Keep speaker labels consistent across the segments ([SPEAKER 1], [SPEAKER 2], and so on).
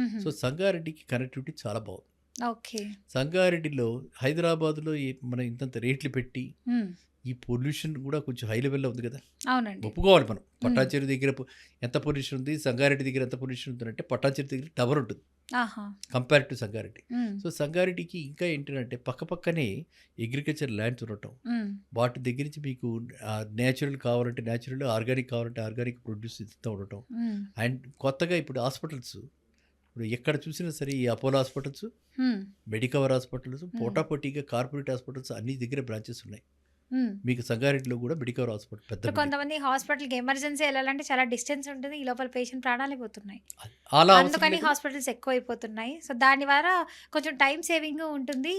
[SPEAKER 1] హుహు.
[SPEAKER 2] So, సంగారెడ్డికి connectivity చాలా బాగుంది.
[SPEAKER 1] ఓకే.
[SPEAKER 2] సంగారెడ్డిలో హైదరాబాద్‌లో మనం ఇంతంత రేట్లు పెట్టి,
[SPEAKER 1] హ్మ్.
[SPEAKER 2] ఈ పొల్యూషన్ కూడా కొంచెం హై లెవెల్‌లో ఉంది కదా!
[SPEAKER 1] అవునండి.
[SPEAKER 2] ఒప్పుకోవాలి మనం.
[SPEAKER 1] హ్మ్.
[SPEAKER 2] పటాన్‌చెరు దగ్గర ఎంత పొల్యూషన్ ఉంది, సంగారెడ్డి దగ్గర ఎంత పొల్యూషన్ ఉందంటే పటాన్‌చెరు దగ్గర డబల్ ఉంటుంది
[SPEAKER 1] ఆహా!
[SPEAKER 2] Compare to Sangareddy.
[SPEAKER 1] హ్మ్.
[SPEAKER 2] సో, సంగారెడ్డికి ఇంకా ఏంటంటే పక్కపక్కనే అగ్రికల్చర్ ల్యాండ్స్ ఉండటం.
[SPEAKER 1] హ్మ్.
[SPEAKER 2] వాటి దగ్గర నుంచి మీకు నేచురల్ కావాలంటే నేచురల్, ఆర్గానిక్ కావాలంటే ఆర్గానిక్ ప్రొడ్యూస్ ఇస్తూ ఉండటం.
[SPEAKER 1] హ్మ్.
[SPEAKER 2] అండ్ కొత్తగా ఇప్పుడు హాస్పిటల్స్ ఇప్పుడు ఎక్కడ చూసినా సరే ఈ అపోలో హాస్పిటల్స్,
[SPEAKER 1] హ్మ్.
[SPEAKER 2] మెడికవర్ హాస్పిటల్స్,
[SPEAKER 1] హ్మ్.
[SPEAKER 2] పోటాపోటీగా కార్పొరేట్ హాస్పిటల్స్ అన్ని దగ్గర బ్రాంచెస్ ఉన్నాయి.
[SPEAKER 1] హ్మ్.
[SPEAKER 2] మీకు సంగారెడ్డిలో కూడా మెడికవర్ హాస్పిటల్ పెద్ద
[SPEAKER 1] ఇప్పుడు కొంతమంది హాస్పిటల్‌కి ఎమర్జెన్సీ ఎళ్ళాలంటే చాలా డిస్టెన్స్ ఉంటుంది. ఈ లోపల పేషెంట్ ప్రాణాలే పోతున్నాయి.
[SPEAKER 2] అలా అవసరం
[SPEAKER 1] అందుకని
[SPEAKER 2] లేకుండా
[SPEAKER 1] హాస్పిటల్స్ ఎక్కువైపోతున్నాయి. సో, దాని ద్వారా కొంచెం టైమ్ సేవింగు ఉంటుంది.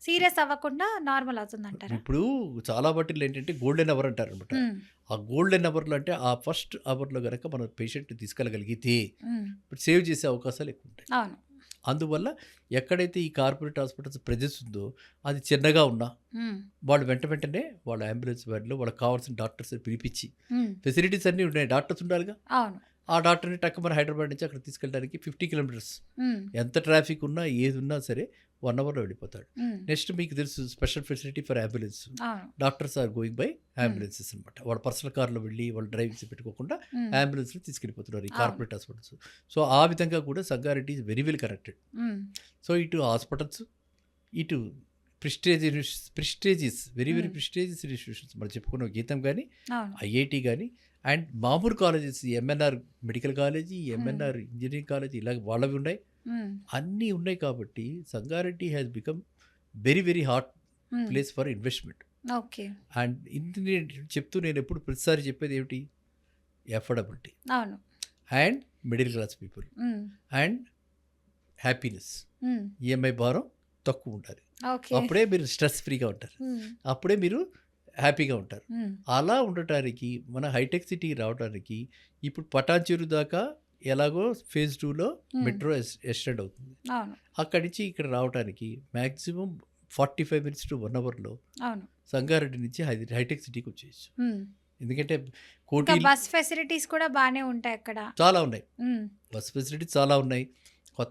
[SPEAKER 1] సీరియస్ అవ్వకుండా నార్మల్ అవుతుందంటారా?
[SPEAKER 2] ఇప్పుడు చాలా వాటిల్లో ఏంటంటే గోల్డెన్ అవర్ అంటారనమాట.
[SPEAKER 1] హ్మ్.
[SPEAKER 2] ఆ గోల్డెన్ అవర్‌లో అంటే ఆ ఫస్ట్ అవర్‌లో గనక మనం పేషెంట్‌ని తీసుకెళ్ళగలిగితే
[SPEAKER 1] హ్మ్.
[SPEAKER 2] ఇప్పుడు సేవ్ చేసే అవకాశాలు ఎక్కువ ఉంటాయి.
[SPEAKER 1] అవును.
[SPEAKER 2] అందువల్ల ఎక్కడైతే ఈ కార్పొరేట్ హాస్పిటల్స్ ప్రెజెన్స్ ఉందో అది చిన్నగా ఉన్నా
[SPEAKER 1] హ్మ్.
[SPEAKER 2] వాళ్ళు వెంటనే వాళ్ళ అంబులెన్స్ వ్యాన్‌లో వాళ్ళకి కావాల్సిన డాక్టర్స్‌ని పిలిపించి
[SPEAKER 1] హ్మ్.
[SPEAKER 2] ఫెసిలిటీస్ అన్నీ ఉన్నాయి. డాక్టర్స్ ఉండాలిగా.
[SPEAKER 1] అవును.
[SPEAKER 2] ఆ డాక్టర్‌ని టక్కుమని హైదరాబాద్ నుంచి అక్కడికి తీసుకెళ్ళడానికి 50 కిలోమీటర్స్.
[SPEAKER 1] హ్మ్.
[SPEAKER 2] ఎంత ట్రాఫిక్ ఉన్నా, ఏదున్నా సరే 1 అవర్‌లో వెళ్ళిపోతాడు.
[SPEAKER 1] హ్మ్.
[SPEAKER 2] నెక్స్ట్ మీకు తెలుసు స్పెషల్ ఫెసిలిటీ ఫర్ అంబులెన్స్.
[SPEAKER 1] అవును.
[SPEAKER 2] డాక్టర్స్ ఆర్ గోయింగ్ బై
[SPEAKER 1] హ్మ్.
[SPEAKER 2] అంబులెన్సెస్ అనమాట. వాళ్ళ పర్సనల్ కార్‌లో వెళ్ళి వాళ్ళు డ్రైవింగ్స్ పెట్టుకోకుండా
[SPEAKER 1] హ్మ్.
[SPEAKER 2] అంబులెన్స్‌లో తీసుకెళ్ళిపోతున్నారు ఈ
[SPEAKER 1] అవును.
[SPEAKER 2] Corporate hospitals. సో, ఆ విధంగా కూడా Sangareddy is very well connected.
[SPEAKER 1] Hmm.
[SPEAKER 2] So, ఇటు హాస్పిటల్స్, ఇటు prestigious very very
[SPEAKER 1] hmm.
[SPEAKER 2] Prestigious institutions మనం చెప్పుకున్న గీతం గాని,
[SPEAKER 1] అవును.
[SPEAKER 2] ఐఐటీ గాని అండ్ మామూలు colleges MNR medical college,
[SPEAKER 1] hmm.
[SPEAKER 2] MNR engineering college ఇలాగ వాళ్ళవి ఉన్నాయి.
[SPEAKER 1] హ్మ్.
[SPEAKER 2] అన్నీ ఉన్నాయి కాబట్టి Sangareddy has become very very hot
[SPEAKER 1] hmm.
[SPEAKER 2] Place for investment.
[SPEAKER 1] Okay.
[SPEAKER 2] And ఇది నేను చెప్తూ నేను ఎప్పుడు ప్రతిసారి చెప్పేది ఏమిటి? అఫోర్డబిలిటీ
[SPEAKER 1] అవును.
[SPEAKER 2] అండ్ మిడిల్ క్లాస్ పీపుల్
[SPEAKER 1] హ్మ్.
[SPEAKER 2] And happiness.
[SPEAKER 1] హ్మ్.
[SPEAKER 2] ఈఎంఐ భారం తక్కువ ఉండాలి.
[SPEAKER 1] ఓకే.
[SPEAKER 2] అప్పుడే మీరు స్ట్రెస్ ఫ్రీగా ఉంటారు.
[SPEAKER 1] హ్మ్.
[SPEAKER 2] అప్పుడే మీరు హ్యాపీగా ఉంటారు.
[SPEAKER 1] హ్మ్.
[SPEAKER 2] అలా ఉండటానికి మన హైటెక్ సిటీ రావడానికి ఇప్పుడు పటాన్‌చెరు దాకా ఎలాగో ఫేజ్ 2లో
[SPEAKER 1] హ్మ్.
[SPEAKER 2] మెట్రో ఎక్స్టెండ్ అవుతుంది.
[SPEAKER 1] అవును.
[SPEAKER 2] అక్కడి నుంచి ఇక్కడ రావటానికి మాక్సిమం 45 మినిట్స్ టు 1 అవర్‌లో
[SPEAKER 1] అవును.
[SPEAKER 2] సంగారెడ్డి నుంచి హైటెక్ సిటీకి వచ్చేయచ్చు.
[SPEAKER 1] హ్మ్.
[SPEAKER 2] ఎందుకంటే
[SPEAKER 1] ఇంకా
[SPEAKER 2] కోటిల్
[SPEAKER 1] బస్ ఫెసిలిటీస్ కూడా బానే ఉంటాయి అక్కడ.
[SPEAKER 2] చాలా ఉన్నాయి.
[SPEAKER 1] హ్మ్.
[SPEAKER 2] బస్ ఫెసిలిటీస్ చాలా ఉన్నాయి.